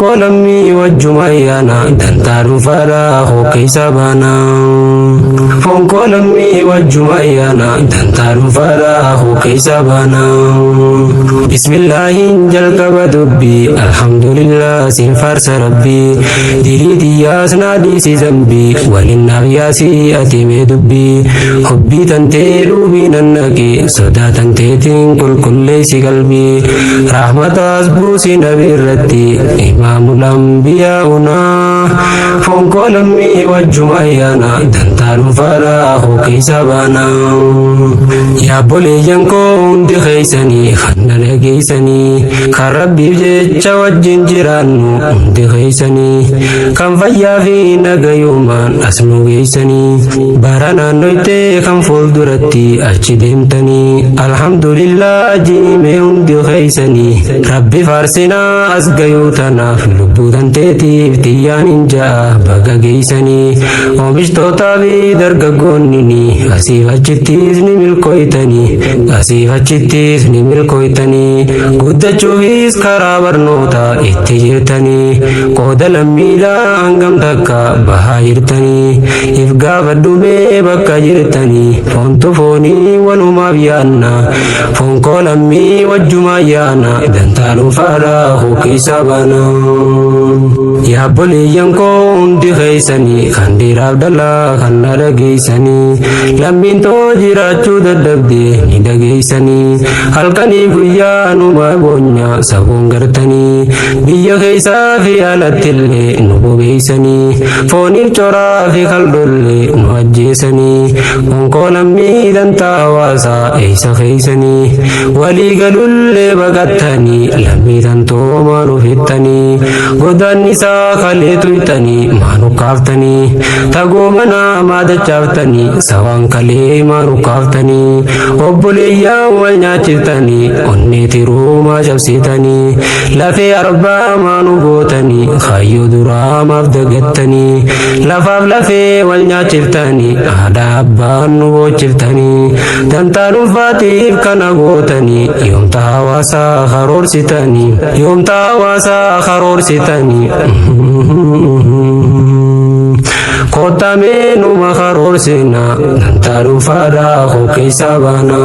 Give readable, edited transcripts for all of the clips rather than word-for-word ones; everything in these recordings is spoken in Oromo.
fonkolammi wajjumayyana dantaru fara hokeisabana fonkolammi wajjumayyana dantaru fara hokeisabana bismillahin jalqaba dubbi alhamdulillah sin farsa rabbi diriti yasna disi zambi walinnaaf yaasi atime dubbi hubbi tante lubi nannaki soda tanteetin kulkulleesi qalbi rahmatas buusi nabi irratti imamul anbiyaa'una fonkolammi wajjumayyana dantaru fara hokeisabana yaa boleeyyan koo hundi keeysanii kanna dhageeysanii kan rabbiif jecha wajjin jiraannu hundi keeysanii kan fayyaa fi nagayumaan as nu geeysanii bara naannoytee kan fuulduratti achi deemtanii alhamdulillah jiime hundi keeysanii rabbi faarsinaa as gayuu tanaaf lubbuu tanteetiif tiyyaan hin ja'a baga geeysanii oomishtoota fi dargaggoonnini asiif achittis ni milkooytanii asiif achittis ni milkooytanii guddachuufis karaa barnoota itti jirtanii qooda lammiidhaa hangam takka bahaa jirtanii if gaafadhumee bakka jirtanii foontu foonii walumaaf yaanna fonkoo lammii wajjumaa yaana dantaaluu faaraa hokeisabana yaa boleeyyan koo hundi keeysanii kan dhiiraaf dhalaa kan na dhageeysanii lammiin too jiraachuu dadhabde ni dhageeysanii halkanii guyyaa numa boonya saboon gartanii biyya keeysaa fi alattillee nu bobeeysanii fooniif coraa fi kaldhollee nu ajjeesanii fonkoo lammii dantaa hawaasaa eeysa keeysanii walii galullee baqattanii lammii tantoo maanu fittanii godaan isaa kalee tuyxanii maanu kaaftanii tagoo manaa maadachaaftanii sawaan kalee maanu kaaftanii obboleeyyaa wal nyaachiftanii onnee tiruu maa cabsitanii lafee arbaa maanu gootanii kaayyoo duraa maaf dagattanii lafaaf lafee wal nyaachiftanii aadaa abbaan nu boochiftanii dantaa dhuunfaatiif kana gootanii yoomta hawaasaa karoorsitanii yoomta hawaasaa karoorsitanii kotamee numa karoorsina dantaa dhuunfaadhaa hokeisabana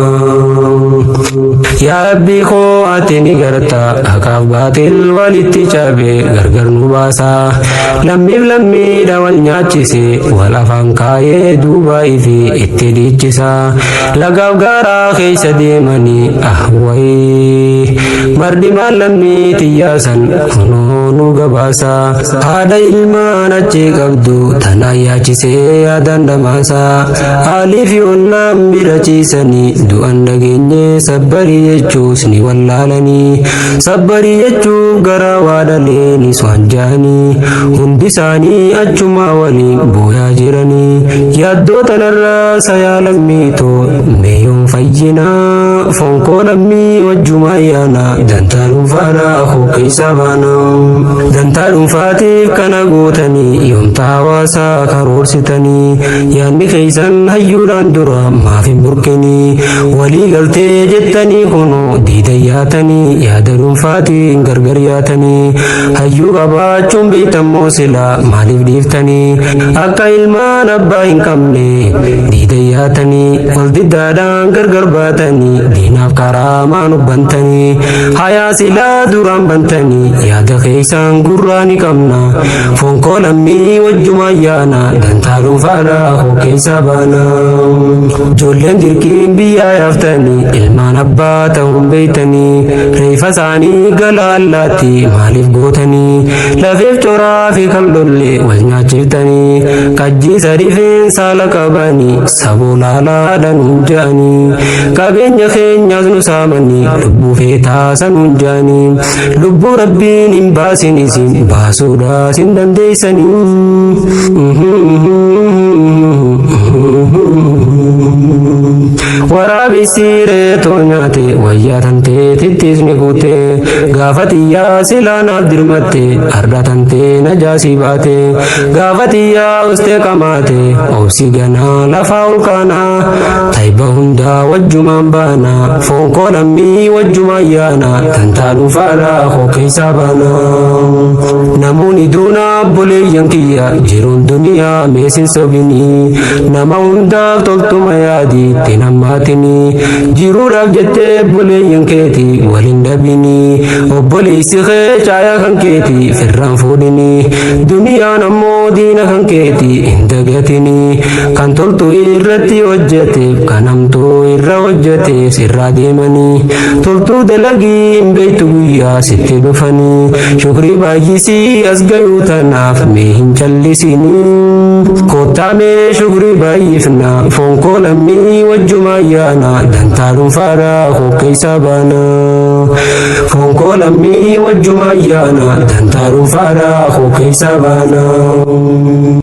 yaa rabbii koo ati ni garta haqaaf baatil walitti cabe gargar nu baasa lammiif lammiidha wal nyaachise wal afaan kaayee duuba ifi itti dhiichisa lagaaf gaaraa keeysa deemanii ahwayii mardimaan lammii tiyyaasan kunoo nu gabaasa haadha ilmaan achii qabdu tanaa yaachisee yaadaan dhamaasa haalii fi ollaan bira ciisanii du'an dhageenye sabbarii jechuus ni wallaalanii sabbarii jechuuf gara waadhaleeni swaanjaanii hundi isaanii achumaa waliin booyaa jiranii yaaddoo tanarraa sayaa lammiitoo meeyoon fayyinaa fonkoo lammii wajjumaa yaana dantaa dhuunfaadhaa hokeisabana dantaa dhuunfaatiif kana gootanii yoomta hawaasaa karoorsitanii yaadni keeysan hayyuudhaan dura maaf hin burkinii walii galtee jettanii kunoo diida yaatanii yaada dhuunfaatiin gargar yaatanii hayyuu qabaachuun beektammoo silaa maaliif dhiiftanii akka ilmaan abbaa hin qabne diida yaatanii wal diddaadhaan gargar baatanii diinaaf karaa maan ubbantanii hayaa silaa duraan bantanii yaada keeysan gurraa ni qabna fonkoo lammii wajjumaa yaana dantaa dhuunfaadhaa hokeisabana ijoolleen dirqiin biyyaa yaaftanii ilmaan abbaa ta'uun beeytanii reefa isaanii gala allaatti maaliif gootanii lafeef coraa fi kaldhollee wal nyaachiftanii qajjiisa rifeensa haala qabanii saboo laalaadhaan hunjaanii qabeenya keenyaas nu saamanii lubbuu feetaa sanuun jaanii lubbuu rabbiin hin baasin isin baasuudhaas hin dandeeysanii waraabessa bisire tonyate wayatante titisni kute gafatiya silana dirmate ardatante najasi bate gafatiya uste kamate obsigana lafa ulkana taiba hunda wajjuman bana fonko lammi wajjumayana tantalu fara hokeisa bana namuni duna bole yankiya jirun dunia mesin sobini nama hunda toltuma yadi tinammatini jirura jette bole yanketi walin dabini obbole isikhe chaya kanketi firran fudini dunia namo dina kanketi indagatini kan toltu irratti hojjete kanamtu irra hojjete sirra deemani toltu dalagi imbeytu guyyaa sitti dhufani shukri baay'isi as gayuu tanaaf mee hin callisini kottaame shukri baay'ifna fonko lammii wajjuma ayyaana dantaa dhuunfaadha hokkeessa baana fonko lammii wajjuma ayyaana dantaa dhuunfaadha hokkeessa baana